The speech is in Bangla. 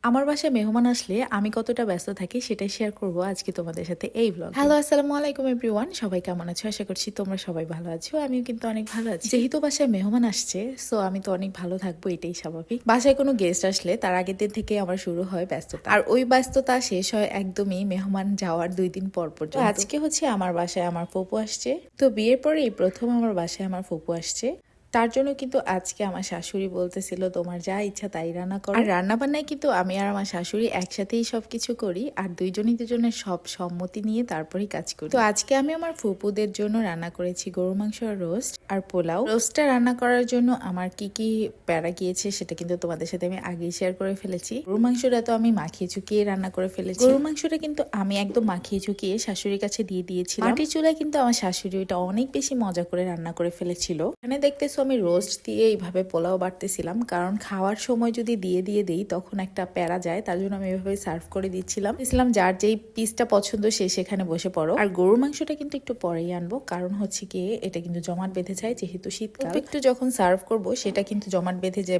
আমার বাসায় মেহমান আসলে আমি কতটা ব্যস্ত থাকি সেটাই শেয়ার করব আজকে তোমাদের সাথে এই ব্লগ। হ্যালো, আসসালামু আলাইকুম এভরিওয়ান, সবাই কেমন আছো? আশা করছি তোমরা সবাই ভালো আছো, আমিও কিন্তু অনেক ভালো আছি। যেহেতু বাসায় মেহমান আসছে, সো আমি তো অনেক ভালো থাকবো, এটাই স্বাভাবিক। বাসায় কোনো গেস্ট আসলে তার আগের দিন থেকে আমার শুরু হয় ব্যস্ততা, আর ওই ব্যস্ততা শেষ হয় একদমই মেহমান যাওয়ার 2 দিন পর পর্যন্ত। আজকে হচ্ছে আমার বাসায় আমার ফুপু আসছে, তো বিয়ের পরেই প্রথম আমার বাসায় আমার ফুপু আসছে। তার জন্য কিন্তু আজকে আমার শাশুড়ি বলতেছিল তোমার যা ইচ্ছা তাই রান্না করো। আর রান্না বান্নায় কিন্তু আমি আর আমার শাশুড়ি একসাথেই সবকিছু করি, আর দুজনের সব সম্মতি নিয়ে তারপরেই কাজ করি। তো আজকে আমি আমার ফুপুদের জন্য রান্না করেছি গরু মাংস আর রোস্ট আর পোলাও। রোস্টটা রান্না করার জন্য আমার কি কি প্যারা গিয়েছে সেটা কিন্তু তোমাদের সাথে আমি আগেই শেয়ার করে ফেলেছি। গরু মাংসটা তো আমি মাখিয়ে চুকিয়ে রান্না করে ফেলেছি। গরু মাংসটা কিন্তু আমি একদম মাখিয়ে চুকিয়ে শাশুড়ির কাছে দিয়ে দিয়েছিলাম। মাটির চুলায় কিন্তু আমার শাশুড়ি ওইটা অনেক বেশি মজা করে রান্না করে ফেলেছিল। এখানে দেখতেছো আমি রোস্ট দিয়ে এইভাবে পোলাও বাড়তেছিলাম, কারণ খাওয়ার সময় যদি দিয়ে দেই তখন একটা প্যারা যায়, তার জন্য আমি এভাবে সার্ভ করে দিচ্ছিলাম। যার যেই পিসটা পছন্দ সে সেখানে বসে পড়ো। আর গরুর মাংসটা কিন্তু একটু পরেই আনবো, কারণ হচ্ছে কি এটা কিন্তু জমাট বেঁধে যায়, যেহেতু শীতকাল একটু যখন সার্ভ করব সেটা কিন্তু জমাট বেঁধে যায়।